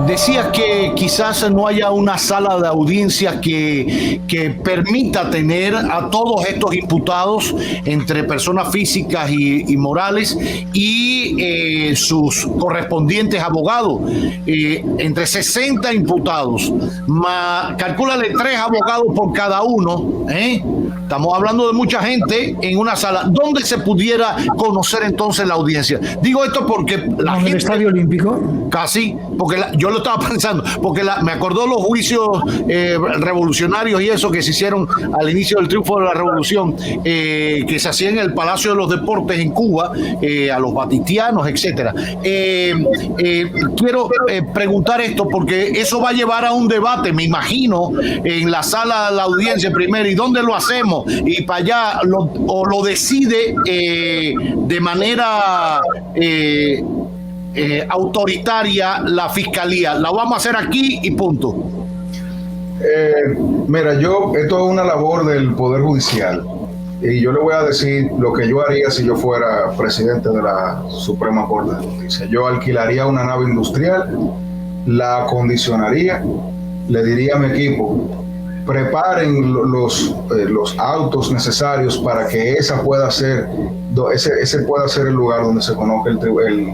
decías que quizás no haya una sala de audiencias que permita tener a todos estos imputados, entre personas físicas y morales, y sus correspondientes abogados, entre 60 imputados, calcúlale 3 abogados por cada uno, Estamos hablando de mucha gente en una sala. ¿Dónde se pudiera conocer entonces la audiencia? Digo esto porque la gente... ¿En el Estadio Olímpico? Casi, porque yo lo estaba pensando, porque me acordó los juicios revolucionarios y eso que se hicieron al inicio del triunfo de la revolución, que se hacía en el Palacio de los Deportes en Cuba, a los batitianos, etcétera. Quiero preguntar esto porque eso va a llevar a un debate, me imagino, en la sala de la audiencia primero, y dónde lo hacemos, y para allá lo decide de manera autoritaria la fiscalía. La vamos a hacer aquí y punto. Mira, esto es una labor del Poder Judicial, y yo le voy a decir lo que yo haría si yo fuera presidente de la Suprema Corte de Justicia. Yo alquilaría una nave industrial, la acondicionaría, le diría a mi equipo: preparen los autos necesarios para que ese pueda ser el lugar donde se conozca el...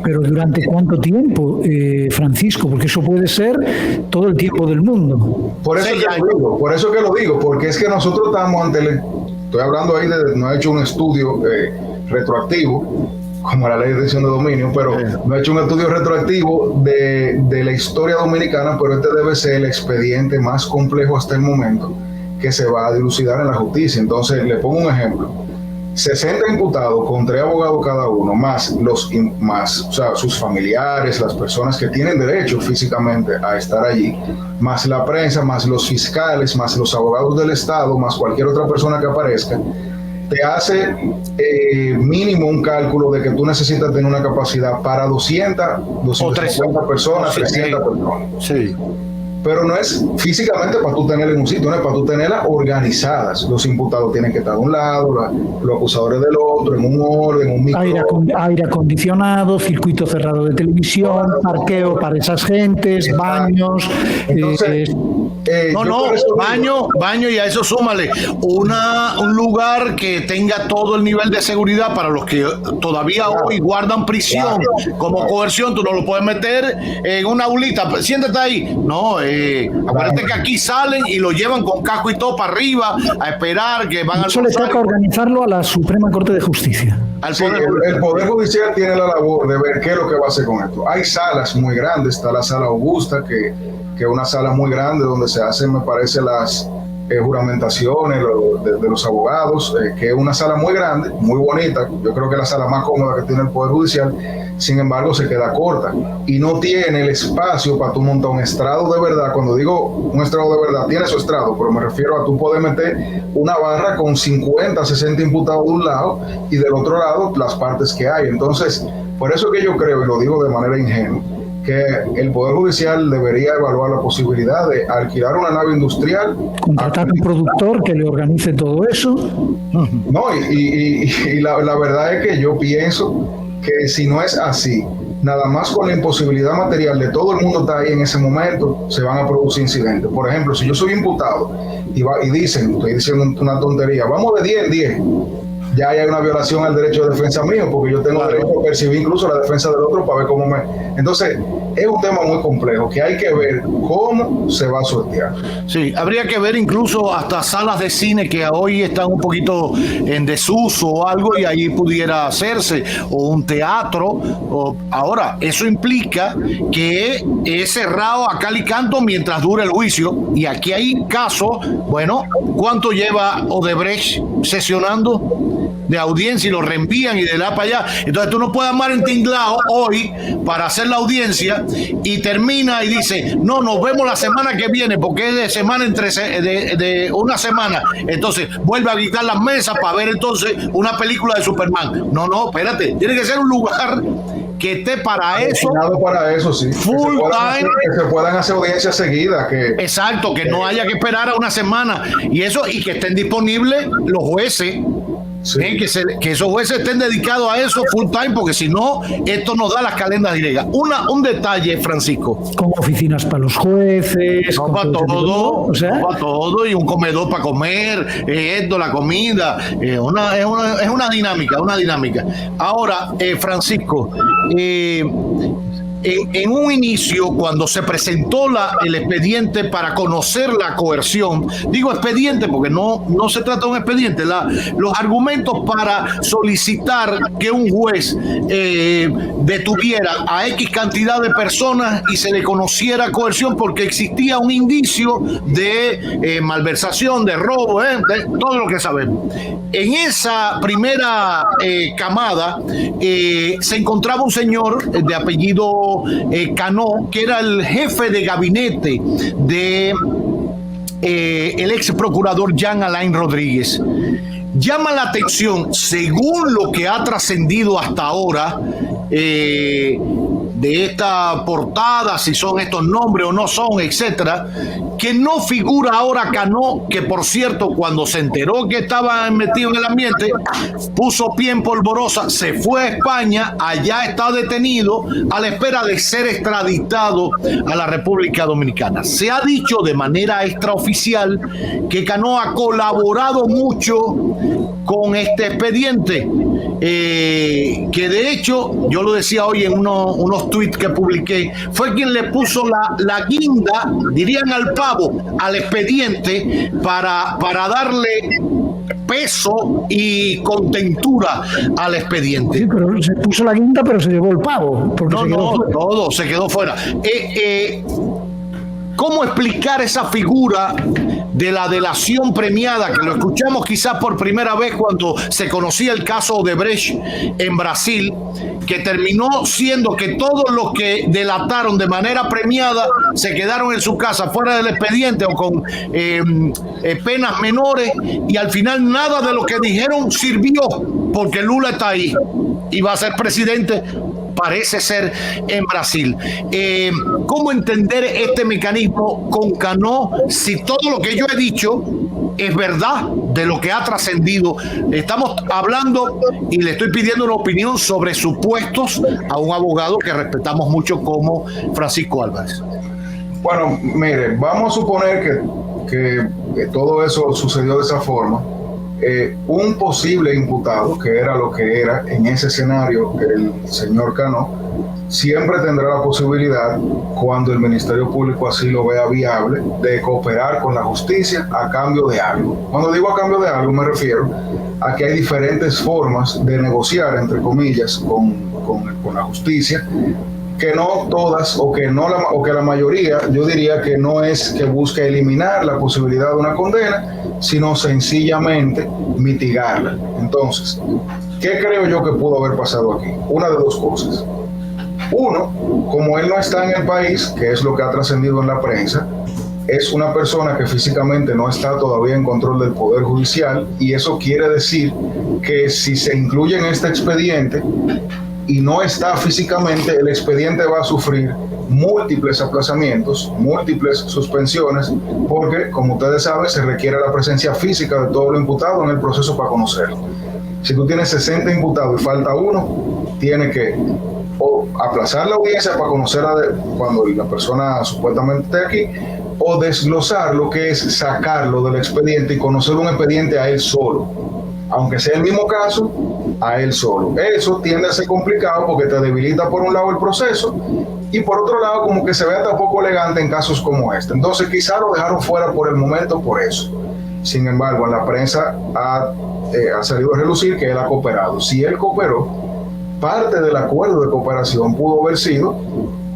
¿Pero durante cuánto tiempo, Francisco? Porque eso puede ser todo el tiempo del mundo. Por eso que lo digo, porque es que nosotros estamos estoy hablando ahí no he hecho un estudio retroactivo, como la ley de extinción de dominio, pero no he hecho un estudio retroactivo de la historia dominicana, pero este debe ser el expediente más complejo hasta el momento que se va a dilucidar en la justicia. Entonces, le pongo un ejemplo: 60 imputados con 3 abogados cada uno, más sus familiares, las personas que tienen derecho físicamente a estar allí, más la prensa, más los fiscales, más los abogados del Estado, más cualquier otra persona que aparezca. Te hace mínimo un cálculo de que tú necesitas tener una capacidad para 200, 250 personas, 300 personas. Sí. Pero no es físicamente para tú tenerla en un sitio, no es para tú tenerlas organizadas. Los imputados tienen que estar de un lado, los acusadores del otro, en un orden, un micro. Aire acondicionado, circuito cerrado de televisión, parqueo para esas gentes, baños. Entonces, baño, y a eso súmale un lugar que tenga todo el nivel de seguridad para los que todavía hoy guardan prisión como coerción. Tú no lo puedes meter en una aulita, siéntate ahí. No, acuérdate que aquí salen y lo llevan con casco y todo para arriba a esperar que van a... Eso le toca organizarlo a la Suprema Corte de Justicia. El Poder Judicial tiene la labor de ver qué es lo que va a hacer con esto. Hay salas muy grandes, está la sala Augusta, que es una sala muy grande donde se hacen, me parece, las juramentaciones de los abogados, que es una sala muy grande, muy bonita. Yo creo que es la sala más cómoda que tiene el Poder Judicial. Sin embargo, se queda corta y no tiene el espacio para tú montar un estrado de verdad. Cuando digo un estrado de verdad, tiene su estrado, pero me refiero a tú poder meter una barra con 50, 60 imputados de un lado y del otro lado las partes que hay. Entonces, por eso que yo creo, y lo digo de manera ingenua, que el Poder Judicial debería evaluar la posibilidad de alquilar una nave industrial, contratar un productor que le organice todo eso. No, y la verdad es que yo pienso que si no es así, nada más con la imposibilidad material de todo el mundo está ahí en ese momento, se van a producir incidentes. Por ejemplo, si yo soy imputado y dicen, estoy diciendo una tontería, vamos de 10 en 10, ya hay una violación al derecho de defensa mío, porque yo tengo derecho a percibir incluso la defensa del otro para ver cómo me... Entonces, es un tema muy complejo que hay que ver cómo se va a sortear. Sí, habría que ver incluso hasta salas de cine que hoy están un poquito en desuso o algo, y ahí pudiera hacerse, o un teatro. Ahora, eso implica que es cerrado a cal y canto mientras dure el juicio, y aquí hay casos, bueno, ¿cuánto lleva Odebrecht sesionando de audiencia y lo reenvían y de la para allá? Entonces tú no puedes armar en tinglao hoy para hacer la audiencia y termina y dice, no, nos vemos la semana que viene, porque es de semana de una semana. Entonces vuelve a quitar las mesas para ver entonces una película de Superman. No, espérate, tiene que ser un lugar que esté para eso. Para eso, sí. Full time. Que se puedan hacer audiencias seguidas. Exacto, que no haya que esperar a una semana y eso, y que estén disponibles los jueces. Sí. Que esos jueces estén dedicados a eso full time, porque si no, esto nos da las calendas griegas. Un detalle, Francisco. Con oficinas para los jueces. No con para ese tipo de todo, cosas, o sea, no para todo, y un comedor para comer, esto, la comida, es una dinámica. Ahora, Francisco, en un inicio, cuando se presentó el expediente para conocer la coerción, digo expediente porque no se trata de un expediente, los argumentos para solicitar que un juez detuviera a X cantidad de personas y se le conociera coerción porque existía un indicio de malversación, de robo, de todo lo que sabemos. En esa primera camada se encontraba un señor de apellido Cano, que era el jefe de gabinete de el ex procurador Jean Alain Rodríguez. Llama la atención, según lo que ha trascendido hasta ahora, de esta portada, si son estos nombres o no son, etcétera, que no figura ahora Cano, que por cierto, cuando se enteró que estaba metido en el ambiente, puso pie en polvorosa, se fue a España, allá está detenido a la espera de ser extraditado a la República Dominicana. Se ha dicho de manera extraoficial que Cano ha colaborado mucho con este expediente, que de hecho, yo lo decía hoy en unos tweets que publiqué, fue quien le puso la guinda, dirían al pavo, al expediente para darle peso y contentura al expediente. Sí, pero se puso la guinda, pero se llevó el pavo. Todo se quedó fuera. ¿Cómo explicar esa figura de la delación premiada, que lo escuchamos quizás por primera vez cuando se conocía el caso de Odebrecht en Brasil, que terminó siendo que todos los que delataron de manera premiada se quedaron en su casa fuera del expediente o con penas menores, y al final nada de lo que dijeron sirvió porque Lula está ahí y va a ser presidente, parece ser, en Brasil. ¿Cómo entender este mecanismo con Cano si todo lo que yo he dicho es verdad de lo que ha trascendido? Estamos hablando y le estoy pidiendo una opinión sobre supuestos a un abogado que respetamos mucho como Francisco Álvarez. Bueno, mire, vamos a suponer que todo eso sucedió de esa forma. Un posible imputado, que era lo que era en ese escenario el señor Cano, siempre tendrá la posibilidad, cuando el Ministerio Público así lo vea viable, de cooperar con la justicia a cambio de algo. Cuando digo a cambio de algo me refiero a que hay diferentes formas de negociar, entre comillas, con la justicia, que no todas o que la mayoría, yo diría que no es que busque eliminar la posibilidad de una condena, sino sencillamente mitigarla. Entonces, ¿qué creo yo que pudo haber pasado aquí? Una de dos cosas. Uno, como él no está en el país, que es lo que ha trascendido en la prensa, es una persona que físicamente no está todavía en control del Poder Judicial, y eso quiere decir que si se incluye en este expediente y no está físicamente, el expediente va a sufrir múltiples aplazamientos, múltiples suspensiones, porque, como ustedes saben, se requiere la presencia física de todo lo imputado en el proceso para conocerlo. Si tú tienes 60 imputados y falta uno, tiene que o aplazar la audiencia para conocer cuando la persona supuestamente esté aquí, o desglosar lo que es sacarlo del expediente y conocer un expediente a él solo, aunque sea el mismo caso, a él solo. Eso tiende a ser complicado porque te debilita por un lado el proceso y por otro lado como que se ve hasta poco elegante en casos como este. Entonces quizá lo dejaron fuera por el momento por eso. Sin embargo, en la prensa ha salido a relucir que él ha cooperado. Si él cooperó, parte del acuerdo de cooperación pudo haber sido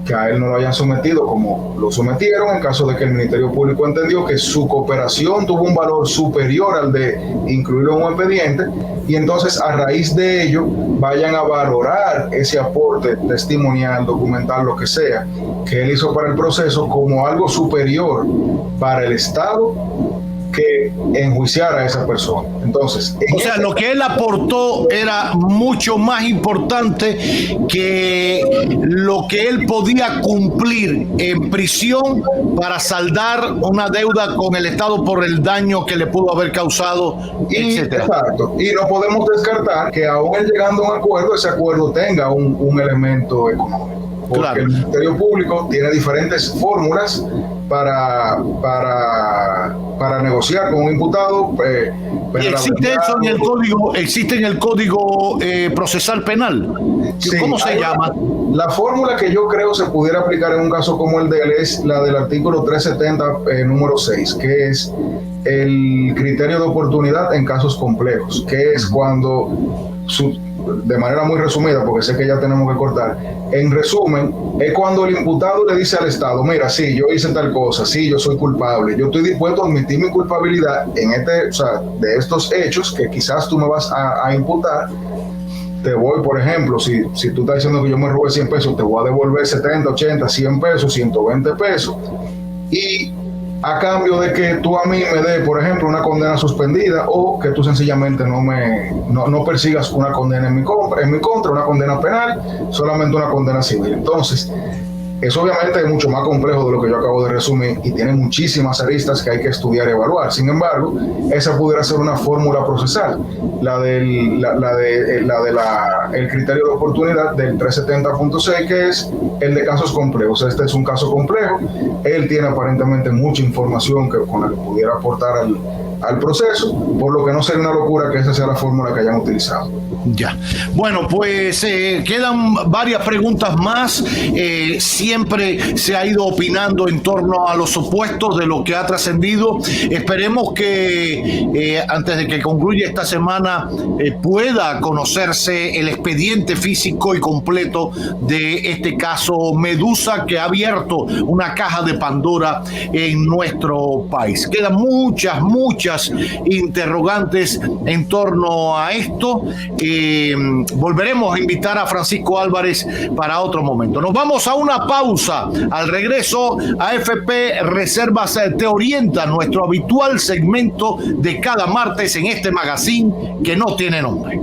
que a él no lo hayan sometido como lo sometieron, en caso de que el Ministerio Público entendió que su cooperación tuvo un valor superior al de incluirlo en un expediente, y entonces a raíz de ello vayan a valorar ese aporte testimonial, documental, lo que sea, que él hizo para el proceso como algo superior para el Estado que enjuiciar a esa persona. Entonces, o sea, lo que él aportó era mucho más importante que lo que él podía cumplir en prisión para saldar una deuda con el Estado por el daño que le pudo haber causado, etcétera. Exacto. Y no podemos descartar que aún él llegando a un acuerdo, ese acuerdo tenga un elemento económico. Porque claro, el Ministerio Público tiene diferentes fórmulas para negociar con un imputado. ¿Existe eso en el código? ¿Existe en el Código Procesal Penal? Sí, ¿cómo se llama? La fórmula que yo creo se pudiera aplicar en un caso como el de él es la del artículo 370, número 6, que es el criterio de oportunidad en casos complejos, que es cuando, de manera muy resumida, porque sé que ya tenemos que cortar, en resumen, es cuando el imputado le dice al Estado, mira, sí, yo hice tal cosa, sí, yo soy culpable, yo estoy dispuesto a admitir mi culpabilidad de estos hechos que quizás tú me vas a imputar. Te voy, por ejemplo, si tú estás diciendo que yo me robé 100 pesos, te voy a devolver 70, 80, 100 pesos, 120 pesos. Y a cambio de que tú a mí me des, por ejemplo, una condena suspendida, o que tú sencillamente no persigas una condena en mi contra, una condena penal, solamente una condena civil. Entonces, eso obviamente es mucho más complejo de lo que yo acabo de resumir y tiene muchísimas aristas que hay que estudiar y evaluar. Sin embargo, esa pudiera ser una fórmula procesal, el criterio de oportunidad del 370.6, que es el de casos complejos. Este es un caso complejo, él tiene aparentemente mucha información con la que pudiera aportar al proceso, por lo que no sería una locura que esa sea la fórmula que hayan utilizado. Ya. Bueno, pues quedan varias preguntas más. Siempre se ha ido opinando en torno a los opuestos de lo que ha trascendido. Esperemos que antes de que concluya esta semana pueda conocerse el expediente físico y completo de este caso Medusa, que ha abierto una caja de Pandora en nuestro país. Quedan muchas interrogantes en torno a esto. Volveremos a invitar a Francisco Álvarez para otro momento. Nos vamos a una pausa. Al regreso, AFP Reservas te orienta, nuestro habitual segmento de cada martes en este magazine que no tiene nombre.